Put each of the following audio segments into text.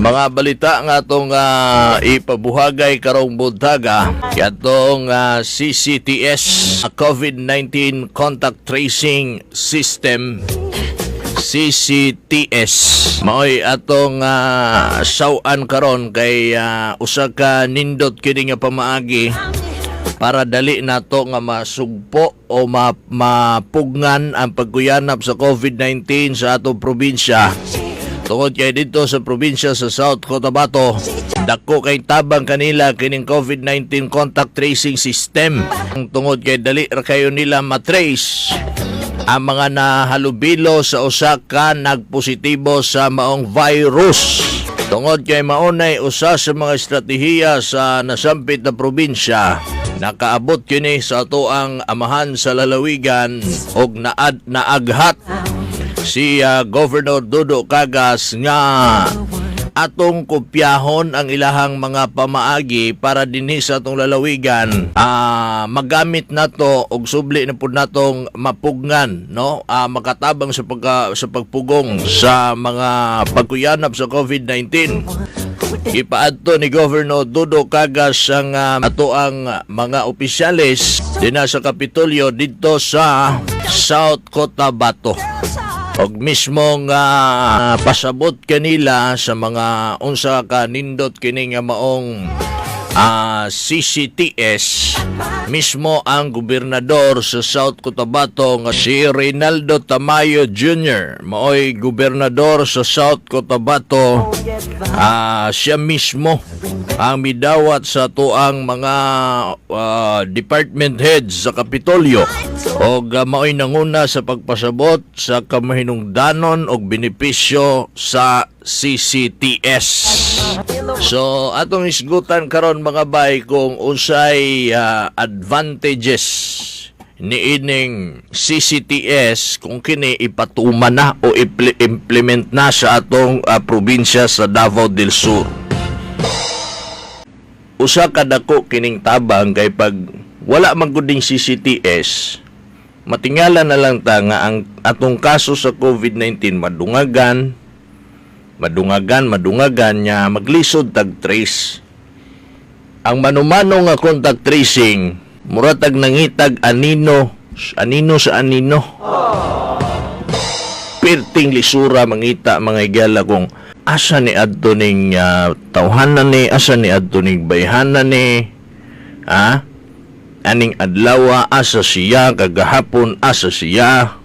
Mga balita nga itong ipabuhagay karong buntaga katong CCTS COVID-19 Contact Tracing System CCTS maoy atong sawan karon kay usa ka nindot kini nga pamaagi para dali nato nga masugpo o mapugnan ang pagkuyanap sa COVID-19 sa atong probinsya. Tungod kay dito sa probinsya sa South Cotabato, dako kay tabang kanila kining COVID-19 contact tracing system. Tungod kay dali ra kayo nila matrace ang mga nahalubilo sa usa ka nagpositibo sa maong virus. Tungod kay maunay usa sa mga estratehiya sa nasampit na probinsya, nakaabot kini sa atoang amahan sa lalawigan og naaghat si Governor Dodo Cagas nga atong kopyahon ang ilahang mga pamaagi para dinhi sa atong lalawigan magamit nato og subli na pud natong mapugnan no makatabang sa pagpugong sa mga pagkuyanap sa COVID-19. Ipaadto ni Governor Dodo Cagas ang ato ang mga opisyalis dinha sa Kapitolyo dito sa South Cotabato. Og mismong pasabot kanila sa mga unsa ka nindot kini nga maong CCTS mismo ang gobernador sa South Cotabato nga si Reynaldo Tamayo Jr. Maoy gobernador sa South Cotabato. Siya mismo ang midawat sa tuang mga department heads sa Kapitolyo og maoy nanguna sa pagpasabot sa kamahinungdanon og benepisyo sa CCTS. So atong isgutan karon mga bay kung unsay advantages niining CCTS kung kini ipatuman na o implement na sa atong probinsya sa Davao del Sur. Usa ka dako kining tabang kay pag wala man guding CCTS, matingala na lang ta nga ang atong kaso sa COVID-19 madungagan nya maglisod tag trace. Ang manumano nga contact tracing muratag nangitag anino sa anino. Perting lisura mangita mga igala kung asa ni adto ning tawhanan ni, asa ni adto ning bayhanan ni, aning adlaw asa siya, kagahapon asa siya,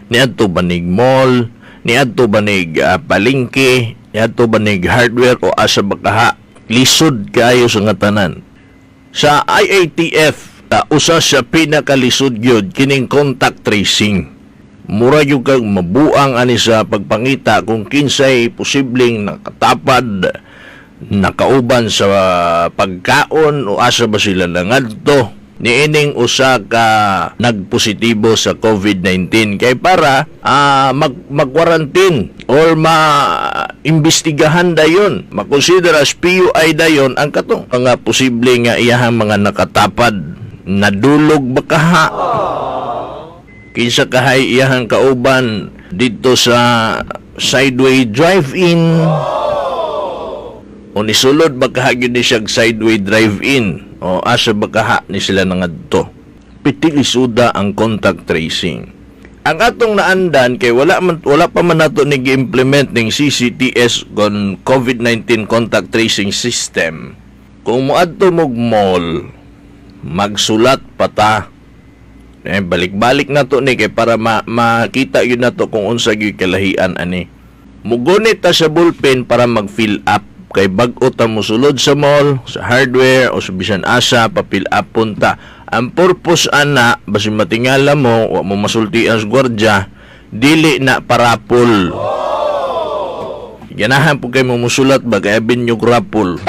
ni adto banig mall, ni adto banig palengke, ni adto banig hardware o asa bakaha. Lisod kayo sa nga tanan. Sa IATF usa sa pinakalisod gyud kining contact tracing. Mura yung kang mabuang ani sa pagpangita kung kinsay posibleng nakatapad, nakauban sa pagkaon o asa ba sila nangadto. Niining usa ka nagpositibo sa COVID-19 kay para mag-quarantine or ma-imbestigahan dayon, makonsider as PUI dayon ang katong nga posible nga iyahang mga nakatapad nadulog bakaha. Kinsa kahay iyahang kauban dito sa sideway drive-in o nisulod bakaha gyud ni siya sideway drive-in o asa bakaha ni sila nangadto. Pitilisuda ang contact tracing. Ang atong naandan kay wala pa man nato ni gi-implement ning CCTS kon COVID-19 contact tracing system. Kung moadto mog mall, magsulat pa ta. Balik-balik na to ni kay para makita yun na to kung unsa gyud kalahian ani. Mugunit ta sa ballpen para mag-fill up kay bag-o ta mosulod sa mall, sa hardware o sa bisan asa pa-fill up punta. Ang purpose ana basin matingala mo wa mo masultian sa gwardiya, dili na parapol. Ganahan po kay mo musulat ba kay abin yung rapol.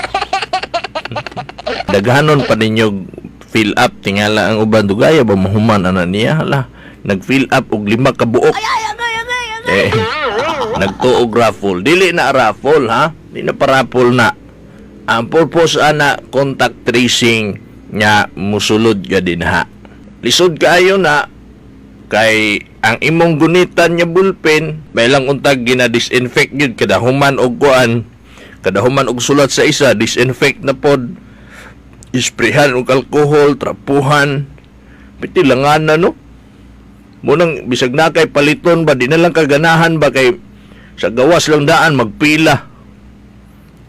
Daghanon pa ninyo fill up tingala ang uban dugaya ba mahuman ana niya hala nag-fill up og 5 ka buok nagtuog raffle dili na raffle ha di na parapol na ang purpose ana contact tracing nya musulod ka din ha lisod kaayo na kay ang imong gunitan nya ballpen baylang untag gina-disinfect gyud kada human og kuan Kada human og sulat sa isa, disinfect na pod, isprehan og alcohol, trapuhan, piti langan na no. Munang bisag na kay paliton ba, di na lang kaganahan ba kay sa gawas lang daan magpila.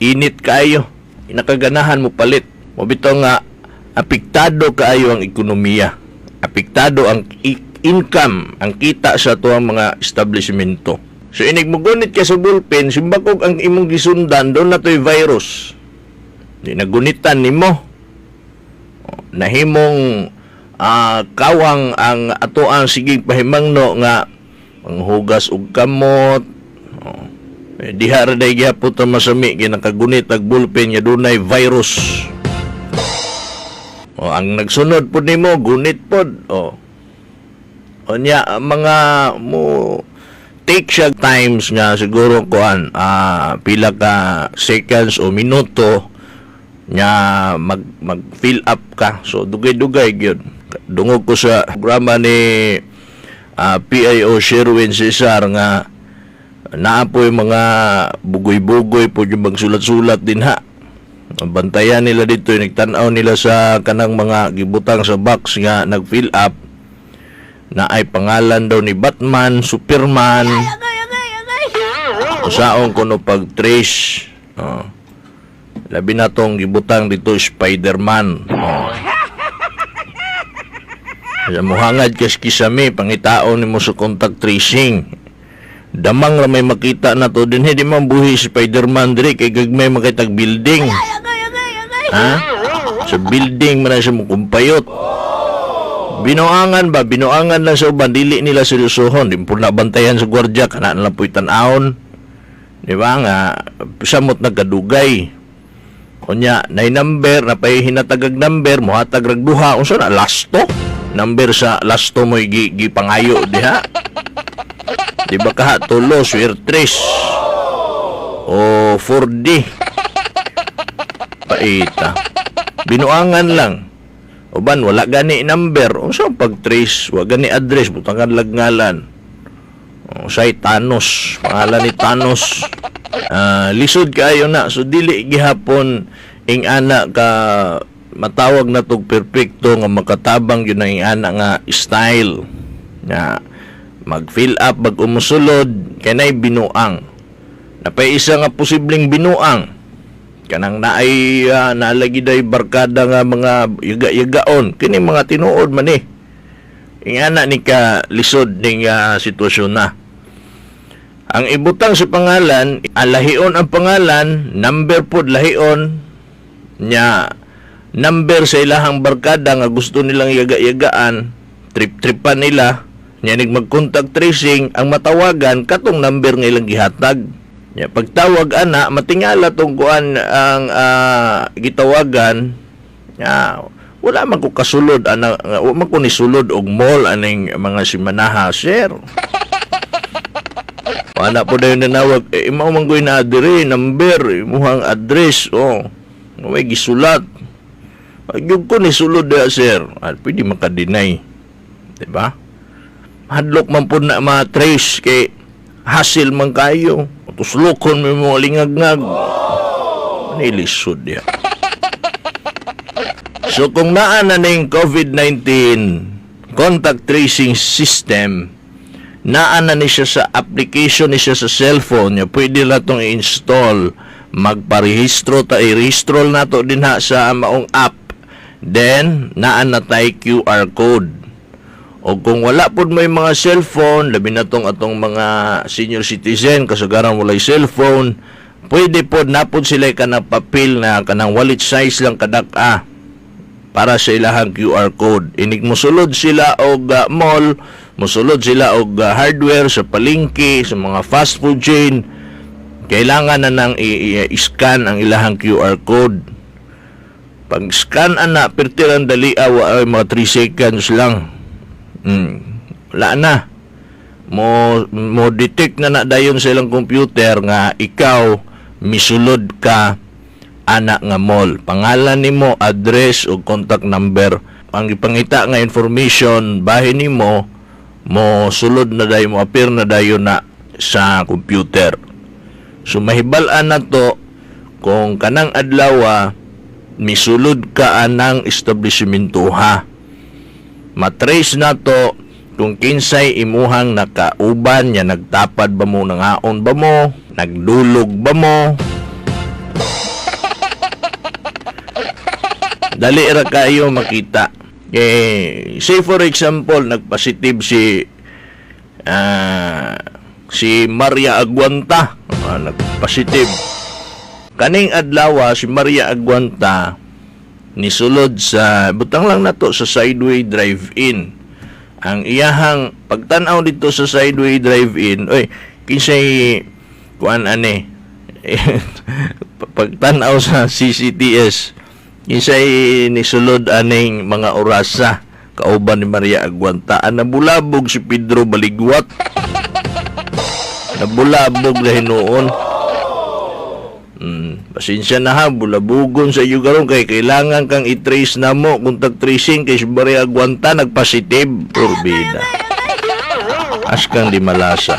Init kayo, inakaganahan mo palit. Mo bitaw nga apektado kaayo ang ekonomiya. Apektado ang income, ang kita sa tuwang mga establishmento. So inig mo gunit ka sa bullpen, simbakog ang imong gisundan, doon na to'y virus. Di nagunitan nimo. Nahimong kawang ang ato ang sigig pahimangno nga manghugas og kamot. Diha ra day gyapon ta masami ginakagunit ag bullpen nga dunay virus. Ang nagsunod po nimo gunit pod. Onya mga mo take siya times nga siguro kuan pila ka seconds o minuto nga mag fill up ka. So dugay-dugay gyud. Dungog ko sa programa ni PIO Sherwin Cesar nga naapoy mga bugoy-bugoy po yung magsulat-sulat din ha. Bantayan nila dito, nagtanaw nila sa kanang mga gibutang sa box nga nag-fill up na ay pangalan daw ni Batman, Superman, usaon ko no pag-trace. Labi na tong gibutang dito Spider-Man. Muhangad kas kisame pangitaon nimo sa contact tracing. Damang ra may makita na to din hindi man buhi Spider-Man diri kay gagmay makitag building. Ha? Sa building man siya mo kumpayot. Binuangan lang sa uban dili nila seryosohon, di po nabantayan sa gwardiya kana lang po'y tan-aon. Di ba nga samot nagkadugay. Kunya, nay number, napay hinatagag number, muhatag ragduha, unsa na, lasto? Number sa lasto mo'y gipangayo, diha? Di ba kaha, tulo, swirtres, o 4D. Paita. Binuangan lang. Uban, wala gani number, unsa pag-trace, wala gani address, butangan lagngalan. Say Thanos, pangalan ni Thanos. Lisod kayo na, so dili gihapon ing ana ka matawag na tog perpekto nga makatabang yun ang ing ana nga style na mag-fill up bag umusulod kanay binuang. Napay isa nga posibleng binuang kanang naay nalagi day barkada nga mga yaga-yagaon kini mga tinuod man eh. Ing ana ni ka lisod ning sitwasyon na. Ang ibutang sa pangalan, lahion ang pangalan, number pod lahion, nya number sa ilahang barkada nga gusto nilang yaga-yagaan, trip-tripan nila, nya mag-contact tracing, ang matawagan, katong number nga ilang gihatag. Nya pagtawag ana, matingala tong kuan ang gitawagan, nya wala man ko kasulod, wala man ko ni sulod og mall aning mga simanaha, sir. Anak po na yung nanawag, imaw man ko na adire, number, imuhang address, may gisulat. Yung ko ni sulod na, sir, pwede makadinay. Diba? Hadlok man po na ma-trace, kay hassle man kayo. Tuslukon may mga lingag-ngag. Nilisod yan. So, kung naan na ng COVID-19 contact tracing system, naan na ni siya sa application ni siya sa cellphone niya, pwede na itong i-install, magparehistro ta, i-rehistro na to din ha sa maong app, then naan na tayo QR code. O kung wala po may mga cellphone, labi na tong atong mga senior citizen, kasagaran walay cellphone, pwede po napod sila kanang papel na kanang wallet size lang kadak para sa ilahang QR code. Inig musulod sila og mall, musulod sila og hardware sa palengke, sa mga fast food chain, kailangan na nang i-scan ang ilahang QR code. Pag scan ana, pertirang dali ay mga 3 seconds lang. Wala na. Mo detect na dayon sa ilang computer nga ikaw misulod ka ana nga mall. Pangalan nimo, address o contact number. Ang ipangita nga information bahin nimo mo sulod na dayon, mo appear na dayon na sa computer. So mahibal-an na to kung kanang adlaw misulod ka anang establishmento ha. Matrace na to kung kinsay imuhang nakauban nya, nagtapad ba mo, nangaon ba mo, nagdulog ba mo. Dali ra kayo makita. Say for example, nagpositive si Maria Aguanta, nagpositive. Kaning adlaw si Maria Aguanta nisulod sa butang lang nato sa Sideway Drive-In. Ang iyahang pagtan-aw dito sa Sideway Drive-In, oy, kinsay kuan ani pagtan-aw sa CCTS, kinsay nisulod aning mga orasa kauban ni Maria Aguanta. Nabulabog si Pedro Baligwat, nabulabog na hinuon. Pasensya na ha, bulabugon sa iyo karon kay kailangan kang i-trace na mo, contact tracing kay si Maria Aguanta nagpositive. Turbida. Askang di malasa.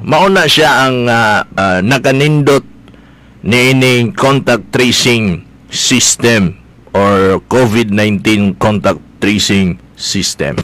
Mauna siya ang nakanindot ni ining contact tracing system or COVID-19 contact tracing system.